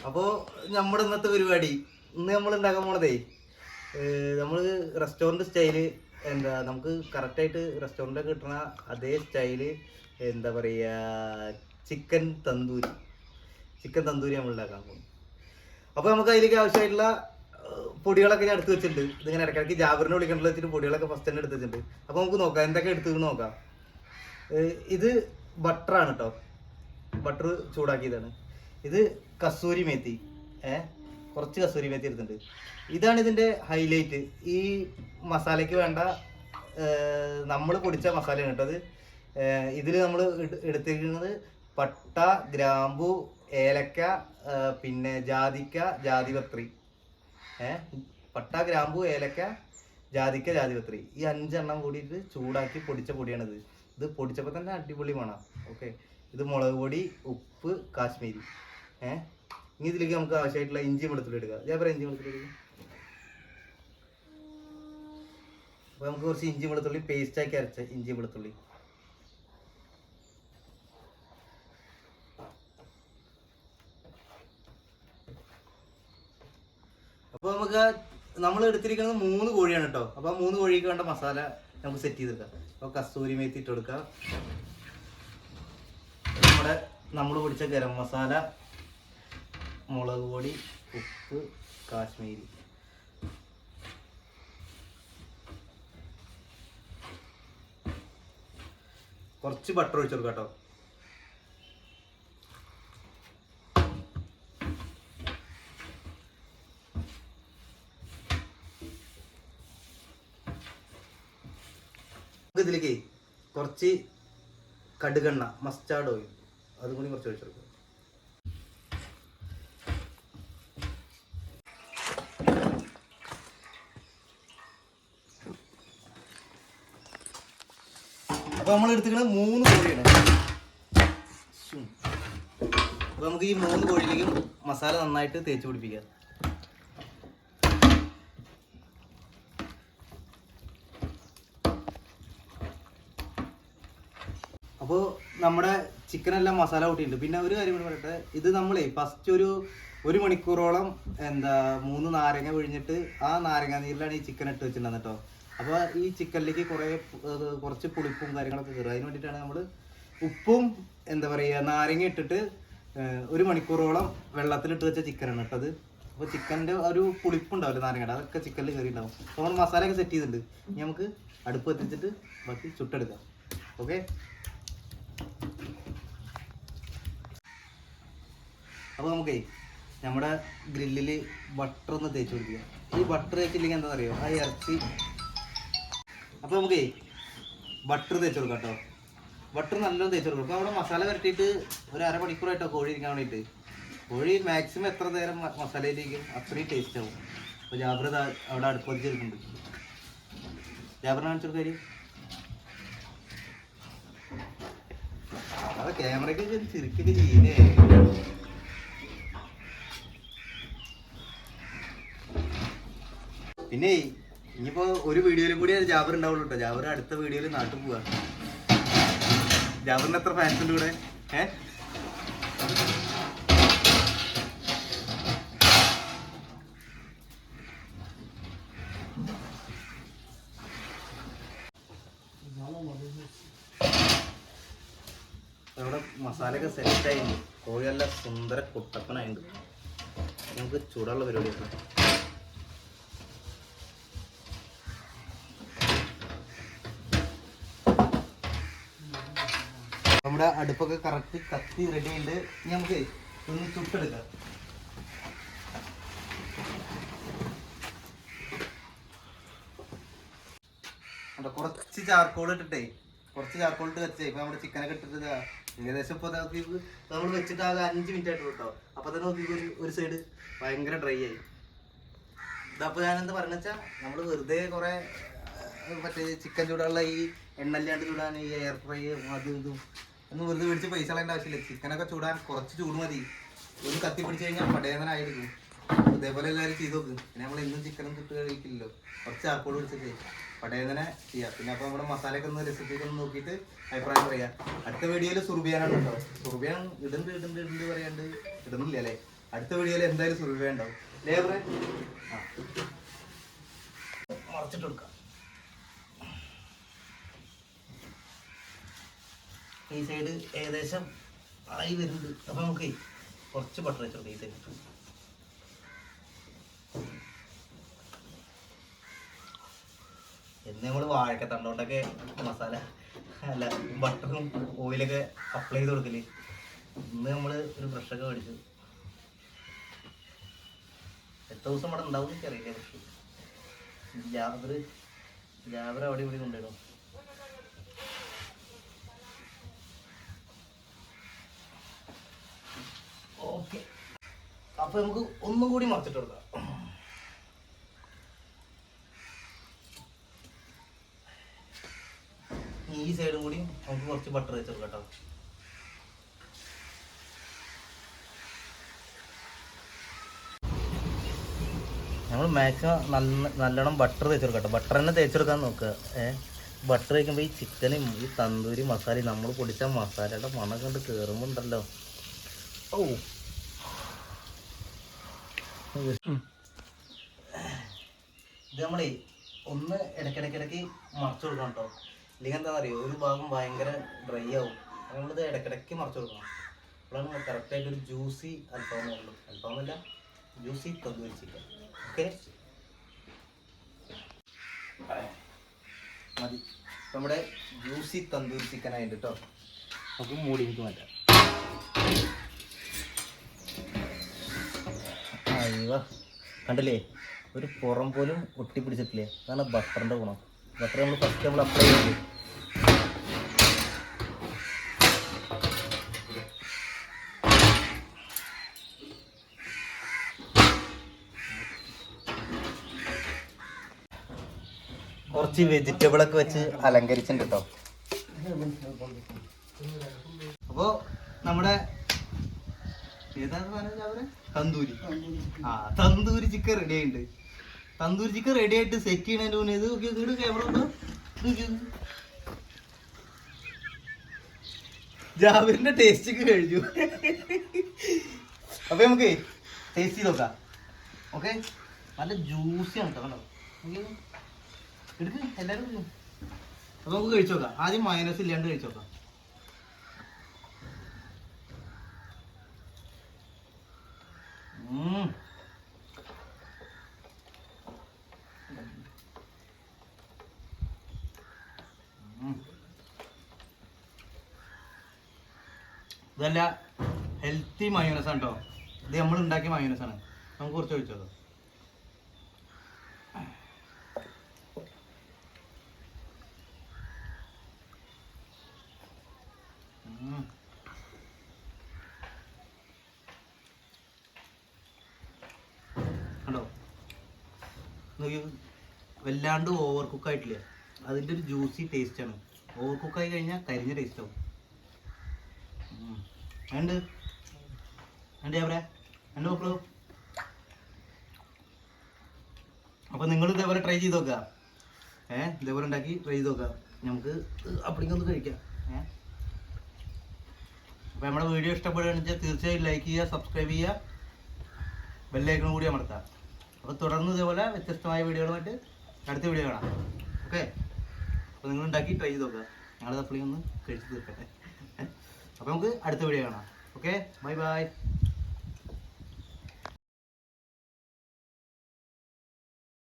അപ്പോൾ നമ്മുടെ ഇന്നത്തെ പരിപാടി ഇന്ന് നമ്മൾ ഉണ്ടാക്കാൻ പോണതേ നമ്മൾ റെസ്റ്റോറൻറ്റ് സ്റ്റൈല് എന്താ നമുക്ക് കറക്റ്റായിട്ട് റെസ്റ്റോറൻറ്റിൽ കിട്ടുന്ന അതേ സ്റ്റൈല് എന്താ പറയുക ചിക്കൻ തന്തൂരി നമ്മൾ ഉണ്ടാക്കാൻ പോകും. അപ്പോൾ നമുക്ക് അതിലേക്ക് ആവശ്യമായിട്ടുള്ള പൊടികളൊക്കെ ഞാൻ എടുത്ത് വെച്ചിട്ടുണ്ട്. ഇതിങ്ങനെ ഇടയ്ക്കിടയ്ക്ക് ജാബറിനെ വിളിക്കണ്ടല്ലോ വെച്ചിട്ട് പൊടികളൊക്കെ ഫസ്റ്റ് തന്നെ എടുത്ത് വെച്ചിട്ടുണ്ട്. അപ്പോൾ നമുക്ക് നോക്കാം എന്തൊക്കെ എടുത്ത് നോക്കാം. ഇത് ബട്ടറാണ് കേട്ടോ, ബട്ടർ ചൂടാക്കിയതാണ്. ഇത് കസൂരി മേത്തി, കുറച്ച് കസൂരി മേത്തി എടുത്തിട്ടുണ്ട്. ഇതാണ് ഇതിൻ്റെ ഹൈലൈറ്റ്. ഈ മസാലയ്ക്ക് വേണ്ട നമ്മൾ പൊടിച്ച മസാലയാണ് കേട്ടത്. ഇതിൽ നമ്മൾ എടുത്തിരിക്കുന്നത് പട്ട, ഗ്രാമ്പു, ഏലക്ക, പിന്നെ ജാതിക്ക, ജാതിപത്രി. പട്ട, ഗ്രാമ്പു, ഏലക്ക, ജാതിക്ക, ജാതിപത്രി, ഈ 5 എണ്ണം കൂടിയിട്ട് ചൂടാക്കി പൊടിച്ച പൊടിയാണിത്. ഇത് പൊടിച്ചപ്പോൾ തന്നെ അടിപൊളി വേണം. ഓക്കെ, ഇത് മുളക് പൊടി, ഉപ്പ്, കാശ്മീരി. ഇനി ഇതിലേക്ക് നമുക്ക് ആവശ്യമായിട്ടുള്ള ഇഞ്ചി വെളുത്തുള്ളി എടുക്കുക. ഞാൻ പറയാം ഇഞ്ചി വെളുത്തുള്ളി എടുക്കുക. അപ്പോൾ നമുക്ക് കുറച്ച് ഇഞ്ചി വെളുത്തുള്ളി പേസ്റ്റാക്കി അരച്ച ഇഞ്ചി വെളുത്തുള്ളി. അപ്പോൾ നമുക്ക് നമ്മൾ എടുത്തിരിക്കുന്നത് 3 കോഴിയാണ് കേട്ടോ. അപ്പോൾ 3 കോഴിക്ക് വേണ്ട മസാല നമുക്ക് സെറ്റ് ചെയ്തെടുക്കാം. അപ്പോൾ കസ്തൂരി മേത്തി ഇട്ട് കൊടുക്കാം. നമ്മൾ പൊടിച്ച ഗരം മസാല, മുളക് പൊടി, ഉപ്പ്, കാശ്മീരി. കുറച്ച് ബട്ടർ ഒഴിച്ചു കൊടുക്കാം കേട്ടോ. ഇതിലേക്ക് കുറച്ച് കടുകെണ്ണ, മസ്റ്റാർഡ് ഓയിൽ, അതും കൂടി കുറച്ച് ഒഴിച്ചു കൊടുക്കുക. അപ്പോൾ നമ്മൾ എടുത്തിരിക്കുന്നത് 3 കോഴിയാണ്. അപ്പോൾ നമുക്ക് ഈ 3 കോഴിയിലേക്കും മസാല നന്നായിട്ട് തേച്ച് പിടിപ്പിക്കാം. അപ്പോൾ നമ്മുടെ ചിക്കനെല്ലാം മസാല കൂട്ടിയിട്ടുണ്ട്. പിന്നെ ഒരു കാര്യം കൂടി പറയട്ടെ, ഇത് നമ്മളെ ഫസ്റ്റ് ഒരു മണിക്കൂറോളം 3 നാരങ്ങ പിഴിഞ്ഞിട്ട് ആ നാരങ്ങ നീരിലാണ് ഈ ചിക്കൻ ഇട്ട് വെച്ചിട്ടുണ്ടാകുന്നത് കേട്ടോ. അപ്പോൾ ഈ ചിക്കനിലേക്ക് കുറച്ച് പുളിപ്പും കാര്യങ്ങളൊക്കെ കയറും. അതിന് വേണ്ടിയിട്ടാണ് നമ്മൾ ഉപ്പും എന്താ പറയുക നാരങ്ങ ഇട്ടിട്ട് 1 മണിക്കൂറോളം വെള്ളത്തിലിട്ട് വെച്ച ചിക്കനാണ് കേട്ടത്. അപ്പോൾ ചിക്കൻ്റെ ഒരു പുളിപ്പുണ്ടാവില്ല നാരങ്ങയുടെ, അതൊക്കെ ചിക്കനിൽ കയറിയിട്ടുണ്ടാവും. അപ്പോൾ നമ്മൾ മസാലയൊക്കെ സെറ്റ് ചെയ്തിട്ടുണ്ട്. ഇനി നമുക്ക് അടുപ്പ് എത്തിച്ചിട്ട് ബാക്കി ചുട്ടെടുക്കാം. ഓക്കെ, അപ്പോൾ നമുക്കേ നമ്മുടെ ഗ്രില്ലിൽ ബട്ടർ ഒന്ന് തേച്ച് പിടിക്കുക. ഈ ബട്ടർ തേച്ചില്ലെങ്കിൽ എന്താ പറയുക, ആ ഇറച്ചി. അപ്പോൾ നമുക്കേ ബട്ടർ തേച്ച് കൊടുക്കാം കേട്ടോ. ബട്ടർ നല്ലോണം തേച്ച് കൊടുക്കും. അപ്പോൾ അവിടെ മസാല വരട്ടിയിട്ട് ഒരു അരമണിക്കൂറായിട്ടോ കോഴി ഇരിക്കാൻ വേണ്ടിയിട്ട്. കോഴി മാക്സിമം എത്ര നേരം മസാലയിലിരിക്കും അത്രയും ടേസ്റ്റ് ആവും. അപ്പോൾ ജാബർ അവിടെ അടുപ്പ് വെച്ചിരിക്കുന്നുണ്ട്. ജാബറിനെ കാണിച്ചു കൊടുക്കാരി. അത് ക്യാമറയ്ക്ക് ചിരിക്കൊക്കെ ചെയ്യേ. പിന്നെ ഇനിയിപ്പോൾ ഒരു വീഡിയോയിലും കൂടി ജാബർ ഉണ്ടാവുള്ളൂ കേട്ടോ. ജാബർ അടുത്ത വീഡിയോയിൽ നാട്ടിൽ പോവാ. ജാബറിന് എത്ര ഫാൻസ് ഉണ്ട് ഇവിടെ? നമ്മുടെ മസാലയൊക്കെ സെറ്റായിട്ടുണ്ട്. കോഴിയെല്ലാം സുന്ദര കുട്ടപ്പനായിട്ടുണ്ട്. നമുക്ക് ചൂടുള്ള പരിപാടിയാണ്. നമ്മുടെ അടുപ്പൊക്കെ കറക്റ്റ് കത്തി റെഡി ഉണ്ട്. ഇനി നമുക്ക് ഒന്ന് ചുട്ടെടുക്കാം. കുറച്ച് ചാർക്കോൾ ഇട്ടിട്ടേ കത്തിച്ചേ. ഇപ്പൊ നമ്മുടെ ചിക്കനൊക്കെ ഇട്ടിട്ട് ഏകദേശം ഇപ്പോൾ നമ്മൾ വെച്ചിട്ട് ആകെ 5 മിനിറ്റ് ആയിട്ട് കേട്ടോ. അപ്പൊ തന്നെ നോക്കി ഒരു സൈഡ് ഭയങ്കര ഡ്രൈ ആയി. ഇതപ്പോൾ ഞാനെന്താ പറയുന്നത് വെച്ചാൽ നമ്മൾ വെറുതെ കുറെ മറ്റേ ചിക്കൻ ചൂടാനുള്ള ഈ എണ്ണല്ലാണ്ട് ചൂടാൻ ഈ എയർ ഫ്രൈ അതും ഇതും ഒന്നും വെറുതെ മേടിച്ച് പൈസ കളയേണ്ട ആവശ്യമില്ല. ചിക്കനൊക്കെ ചൂടാൻ കുറച്ച് ചൂട് മതി. ഒന്ന് കത്തി പിടിച്ച് കഴിഞ്ഞാൽ പടേതനായിരിക്കും. ഇതേപോലെ എല്ലാവരും ചെയ്ത് നോക്ക്. പിന്നെ നമ്മൾ എന്നും ചിക്കനും ചുട്ട് കഴിക്കില്ലല്ലോ. കുറച്ച് ചാർക്കോൾ പിടിച്ചിട്ട് പടേതനെ ചെയ്യാം. പിന്നെ അപ്പോൾ നമ്മുടെ മസാലയൊക്കെ ഒന്ന് റെസിപ്പിയൊക്കെ ഒന്ന് നോക്കിയിട്ട് അഭിപ്രായം പറയാം. അടുത്ത വീഡിയോയിൽ സുർബിയാനാണ് കേട്ടോ. സുർബിയാൻ ഇടുന്നുണ്ട് പറയാണ്ട് ഇടുന്നില്ല അല്ലേ. അടുത്ത വീഡിയോയിൽ എന്തായാലും സുഖം ഉണ്ടാവും. ലേബറെ മറച്ചിട്ട് കൊടുക്കാം. ഈ സൈഡ് ഏകദേശം ആയി വരുന്നുണ്ട്. അപ്പം നമുക്ക് കുറച്ച് ബട്ടർ വെച്ച് കൊടുക്കാം. ഈ സൈഡ് എന്ന് നമ്മൾ വാഴക്കത്തണ്ടോണ്ടൊക്കെ മസാല അല്ല ബട്ടറും ഓയിലൊക്കെ അപ്ലൈ ചെയ്ത് കൊടുക്കല്. ഇന്ന് നമ്മൾ ഒരു ബ്രഷൊക്കെ മേടിച്ചു. എത്ര ദിവസം ഇവിടെ ഉണ്ടാവും എനിക്കറിയില്ല. ബ്രഷ് ലാബർ അവിടെ ഇവിടെ കൊണ്ടുവരും. ഓക്കെ, അപ്പൊ നമുക്ക് ഒന്നും കൂടി മറച്ചിട്ട് കൊടുക്കാം. ഈ സൈഡും കൂടി നമുക്ക് കുറച്ച് ബട്ടർ വെച്ച് കൊടുക്കാം കേട്ടോ. നമ്മൾ മാക്സിമം നല്ലോണം ബട്ടർ തേച്ച് കൊടുക്കാം കേട്ടോ. ബട്ടർ തന്നെ തേച്ചെടുക്കാൻ നോക്കുക. ബട്ടർ വയ്ക്കുമ്പോൾ ഈ ചിക്കനും ഈ തന്തൂരി മസാലയും നമ്മൾ പൊടിച്ച മസാലയുടെ മണം കൊണ്ട് കയറുമ്പോൾ ഉണ്ടല്ലോ, ഓ ഇത് നമ്മളേ ഒന്ന് ഇടയ്ക്കിടയ്ക്ക് മറച്ചു കൊടുക്കണം കേട്ടോ. ഇല്ലെങ്കിൽ എന്താണെന്ന് അറിയോ, ഒരു ഭാഗം ഭയങ്കര ഡ്രൈ ആവും. നമ്മളിത് ഇടയ്ക്കിടയ്ക്ക് മറച്ചു കൊടുക്കണം. അപ്പോഴാണ് കറക്റ്റായിട്ടൊരു ജ്യൂസി അൽഫാമുള്ളൂ. അൽഫാമല്ല, ജ്യൂസി തന്തൂരി ചിക്കൻ. ഓക്കെ മതി. അപ്പം നമ്മുടെ ജ്യൂസി തന്തൂരി ചിക്കൻ ആയിട്ട് കേട്ടോ. നമുക്ക് മൂടിയിട്ട് മാറ്റാം. അയ്യോ കണ്ടില്ലേ, ഒരു പുറം പോലും ഒട്ടിപ്പിടിച്ചിട്ടില്ലേ? അതാണ് ബട്ടറിൻ്റെ ഗുണം. ബട്ടർ നമ്മൾ ഫസ്റ്റ് നമ്മൾ അപ്ലൈ ചെയ്തു. കുറച്ച് വെജിറ്റബിളൊക്കെ വെച്ച് അലങ്കരിച്ചിട്ടുണ്ട് കേട്ടോ. അപ്പോൾ നമ്മുടെ തന്തൂരി തന്തൂരി ചിക്കൻ റെഡി ആയിട്ടുണ്ട്. തന്തൂരി ചിക്കൻ റെഡി ആയിട്ട് സെറ്റ് ചെയ്യണതിൻ്റെ മുന്നേ ഇത് നോക്കി വീട് ക്യാമറ ഉണ്ടോ? ജാബിറിന്റെ ടേസ്റ്റ് ഒക്കെ കഴിഞ്ഞു. അപ്പൊ നമുക്ക് ടേസ്റ്റ് ചെയ്ത് നോക്കാം. ഓക്കെ, നല്ല ജ്യൂസിയാണ് കേട്ടോ. കണ്ടോ, എടുക്ക് എല്ലാവരും. അപ്പൊ നമുക്ക് കഴിച്ചു നോക്കാം. ആദ്യം മയോനൈസ് ഇല്ലാണ്ട് കഴിച്ചു നോക്കാം. ഇതല്ല ഹെൽത്തി മയോനൈസ് ആണ് കേട്ടോ. ഇത് നമ്മൾ ഉണ്ടാക്കിയ മയോനൈസ് ആണ്. നമുക്ക് കുറച്ച് കഴിച്ചോളൂ. കണ്ടോ, വല്ലാണ്ട് ഓവർ കുക്ക് ആയിട്ടില്ല. അതിൻ്റെ ഒരു ജ്യൂസി ടേസ്റ്റ് ആണ്. ഓവർ കുക്ക് ആയി കഴിഞ്ഞാൽ കരിഞ്ഞ ടേസ്റ്റ് ആവും. ഉണ്ട് എവിടെ എൻ്റെ മക്കളോ. അപ്പോൾ നിങ്ങൾ ഇതേപോലെ ട്രൈ ചെയ്ത് നോക്കുക. ഇതേപോലെ ഉണ്ടാക്കി ട്രൈ ചെയ്ത് നോക്കുക. നമുക്ക് അപ്പടിക്കൊന്ന് കഴിക്കാം. അപ്പോൾ നമ്മുടെ വീഡിയോ ഇഷ്ടപ്പെടുകയാണെന്ന് വെച്ചാൽ തീർച്ചയായും ലൈക്ക് ചെയ്യുക, സബ്സ്ക്രൈബ് ചെയ്യുക, ബെല്ലൈക്കൺ കൂടി അമർത്താം. അപ്പോൾ തുടർന്ന് ഇതേപോലെ വ്യത്യസ്തമായ വീഡിയോകളുമായിട്ട് അടുത്ത വീഡിയോ കാണാം. ഓക്കെ, അപ്പോൾ നിങ്ങൾ ഉണ്ടാക്കി ട്രൈ ചെയ്ത് നോക്കുക. ഞങ്ങളത് അപ്പളിക്കൊന്ന് കഴിച്ച് തീർക്കട്ടെ. അപ്പോൾ നമുക്ക് അടുത്ത വീഡിയോ കാണാം. Okay, bye bye.